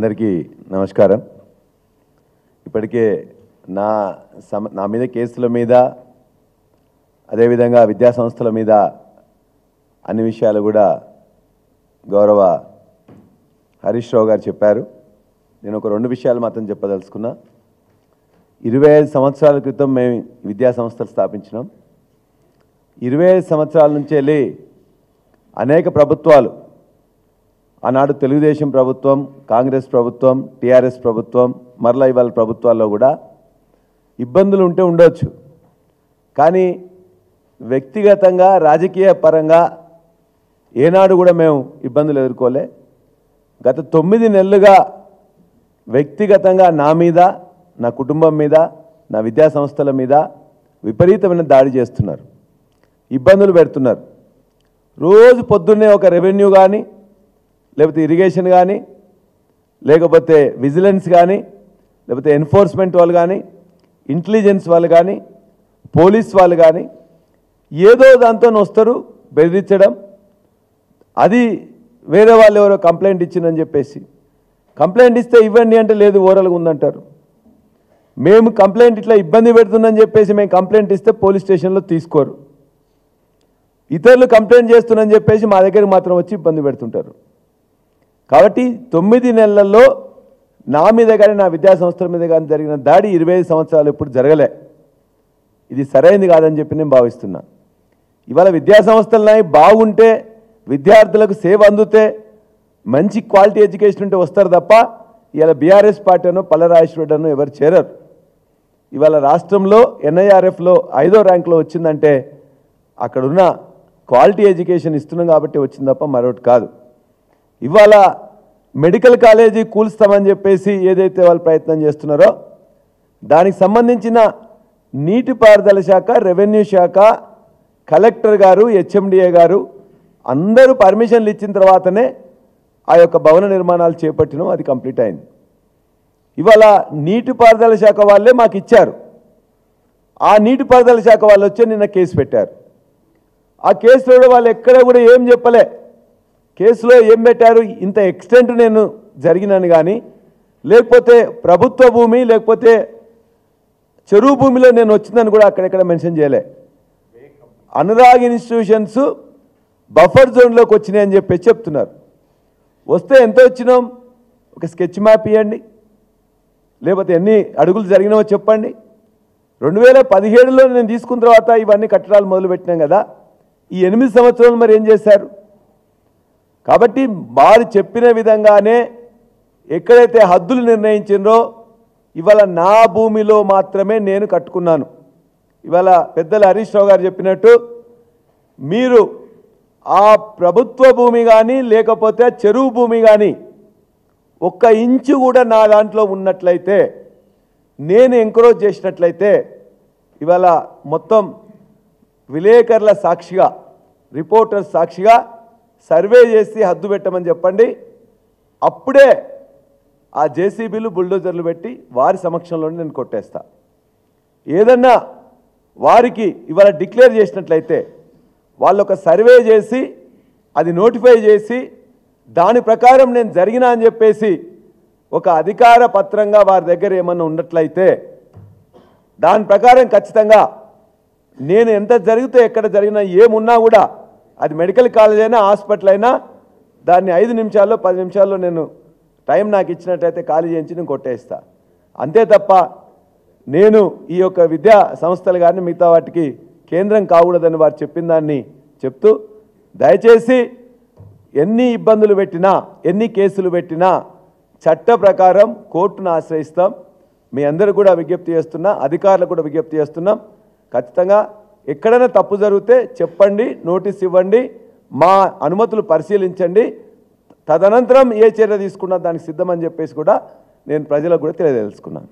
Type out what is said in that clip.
అందరికీ నమస్కారం. ఇప్పటికే నా మీద కేసుల మీద అదేవిధంగా విద్యా సంస్థల మీద అన్ని విషయాలు కూడా గౌరవ హరీష్ రావు గారు చెప్పారు. నేను ఒక రెండు విషయాలు మాత్రం చెప్పదలుచుకున్నా. 25 సంవత్సరాల క్రితం మేము విద్యా సంస్థలు స్థాపించినాం. 25 సంవత్సరాల నుంచి వెళ్ళి అనేక ప్రభుత్వాలు, ఆనాడు తెలుగుదేశం ప్రభుత్వం, కాంగ్రెస్ ప్రభుత్వం, టీఆర్ఎస్ ప్రభుత్వం, మరలా ఇవాళ ప్రభుత్వాల్లో కూడా ఇబ్బందులు ఉంటే ఉండొచ్చు. కానీ వ్యక్తిగతంగా రాజకీయ పరంగా ఏనాడు కూడా మేము ఇబ్బందులు ఎదుర్కోలే. గత 9 నెలలుగా వ్యక్తిగతంగా నా మీద, నా కుటుంబం మీద, నా విద్యా సంస్థల మీద విపరీతమైన దాడి చేస్తున్నారు, ఇబ్బందులు పెడుతున్నారు. రోజు పొద్దున్నే ఒక రెవెన్యూ కానీ, లేకపోతే ఇరిగేషన్ కానీ, లేకపోతే విజిలెన్స్ కానీ, లేకపోతే ఎన్ఫోర్స్మెంట్ వాళ్ళు కానీ, ఇంటెలిజెన్స్ వాళ్ళు కానీ, పోలీస్ వాళ్ళు కానీ ఏదో దాంతో వస్తారు బెదిరించడం. అది వేరే వాళ్ళు ఎవరో కంప్లైంట్ ఇచ్చిందని చెప్పేసి, కంప్లైంట్ ఇస్తే ఇవ్వండి అంటే లేదు, ఓరల్గా ఉందంటారు. మేము కంప్లైంట్ ఇట్లా ఇబ్బంది పెడుతుందని చెప్పేసి మేము కంప్లైంట్ ఇస్తే పోలీస్ స్టేషన్లో తీసుకోరు. ఇతరులు కంప్లైంట్ చేస్తున్నారని చెప్పేసి మా దగ్గరికి మాత్రం వచ్చి ఇబ్బంది పెడుతుంటారు. కాబట్టి 9 నెలల్లో నా మీద కానీ, నా విద్యా సంస్థల మీద కానీ జరిగిన దాడి 25 సంవత్సరాలు ఎప్పుడు జరగలే. ఇది సరైనది కాదని చెప్పి నేను భావిస్తున్నా. ఇవాళ విద్యా సంస్థలు బాగుంటే, విద్యార్థులకు సేవ అందుతే, మంచి క్వాలిటీ ఎడ్యుకేషన్ ఉంటే వస్తారు తప్ప ఇవాళ బీఆర్ఎస్ పార్టీ అనో పల్లరాజేశ్వరుడనో ఎవరు చేరరు. ఇవాళ రాష్ట్రంలో NIRFలో 5వ ర్యాంకులో వచ్చిందంటే అక్కడున్న క్వాలిటీ ఎడ్యుకేషన్ ఇస్తున్నాం కాబట్టి వచ్చింది తప్ప మరొకటి కాదు. ఇవాళ మెడికల్ కాలేజీ కూల్స్తామని చెప్పేసి ఏదైతే వాళ్ళు ప్రయత్నం చేస్తున్నారో దానికి సంబంధించిన నీటిపారుదల శాఖ, రెవెన్యూ శాఖ, కలెక్టర్ గారు, HMDA గారు అందరూ పర్మిషన్లు ఇచ్చిన తర్వాతనే ఆ యొక్క భవన నిర్మాణాలు చేపట్టినాం. అది కంప్లీట్ అయింది. ఇవాళ నీటిపారుదల శాఖ వాళ్ళే మాకు ఇచ్చారు. ఆ నీటిపారుదల శాఖ వాళ్ళు వచ్చి నిన్న కేసు పెట్టారు. ఆ కేసులో వాళ్ళు ఎక్కడ కూడా ఏం చెప్పలే. కేసులో ఏం పెట్టారు, ఇంత ఎక్స్టెంట్ నేను జరిగినాను కానీ, లేకపోతే ప్రభుత్వ భూమి, లేకపోతే చెరువు భూమిలో నేను వచ్చిందని కూడా అక్కడెక్కడ మెన్షన్ చేయలే. అనురాగ్ ఇన్స్టిట్యూషన్స్ బఫర్ జోన్లోకి వచ్చినాయి అని చెప్పి చెప్తున్నారు. వస్తే ఎంత వచ్చినాం, ఒక స్కెచ్ మ్యాప్ ఇవ్వండి, లేకపోతే ఎన్ని అడుగులు జరిగినావో చెప్పండి. 2017లో నేను తీసుకున్న తర్వాత ఇవన్నీ కట్టడాలు మొదలుపెట్టినాం కదా, ఈ 8 సంవత్సరాలు మరి ఏం చేశారు? కాబట్టి వారు చెప్పిన విధంగానే ఎక్కడైతే హద్దులు నిర్ణయించిందో ఇవాళ నా భూమిలో మాత్రమే నేను కట్టుకున్నాను. ఇవాళ పెద్దలు హరీష్ రావు గారు చెప్పినట్టు మీరు ఆ ప్రభుత్వ భూమి కానీ, లేకపోతే చెరువు భూమి కానీ 1 ఇంచు కూడా నా దాంట్లో ఉన్నట్లయితే, నేను ఎంకరేజ్ చేసినట్లయితే ఇవాళ మొత్తం విలేకరుల సాక్షిగా, రిపోర్టర్స్ సాక్షిగా సర్వే చేసి హద్దు పెట్టమని చెప్పండి. అప్పుడే ఆ JCBలు, బుల్డోజర్లు పెట్టి వారి సమక్షంలోనే నేను కొట్టేస్తా. ఏదన్నా వారికి ఇవాళ డిక్లేర్ చేసినట్లయితే వాళ్ళు ఒక సర్వే చేసి అది నోటిఫై చేసి దాని ప్రకారం నేను జరిగినా అని చెప్పేసి ఒక అధికార పత్రంగా వారి దగ్గర ఏమన్నా ఉన్నట్లయితే దాని ప్రకారం ఖచ్చితంగా నేను ఎంత జరిగితే, ఎక్కడ జరిగినా, ఏమున్నా కూడా, అది మెడికల్ కాలేజ్ అయినా, హాస్పిటల్ అయినా, దాన్ని 5 నిమిషాల్లో 10 నిమిషాల్లో నేను టైం నాకు ఇచ్చినట్టయితే ఖాళీ చేయించి నేను కొట్టేస్తా. అంతే తప్ప నేను ఈ యొక్క విద్యా సంస్థలు కానీ మిగతా వాటికి కేంద్రం కాకూడదని వారు చెప్పిన దాన్ని చెప్తూ, దయచేసి ఎన్ని ఇబ్బందులు పెట్టినా, ఎన్ని కేసులు పెట్టినా చట్ట ప్రకారం కోర్టును ఆశ్రయిస్తాం. మీ అందరూ కూడా విజ్ఞప్తి చేస్తున్నా, అధికారులకు కూడా విజ్ఞప్తి చేస్తున్నాం. ఖచ్చితంగా ఎక్కడైనా తప్పు జరిగితే చెప్పండి, నోటీస్ ఇవ్వండి, మా అనుమతులు పరిశీలించండి, తదనంతరం ఏ చర్య తీసుకున్నా దానికి సిద్ధమని చెప్పేసి కూడా నేను ప్రజలకు కూడా తెలియజేసుకున్నాను.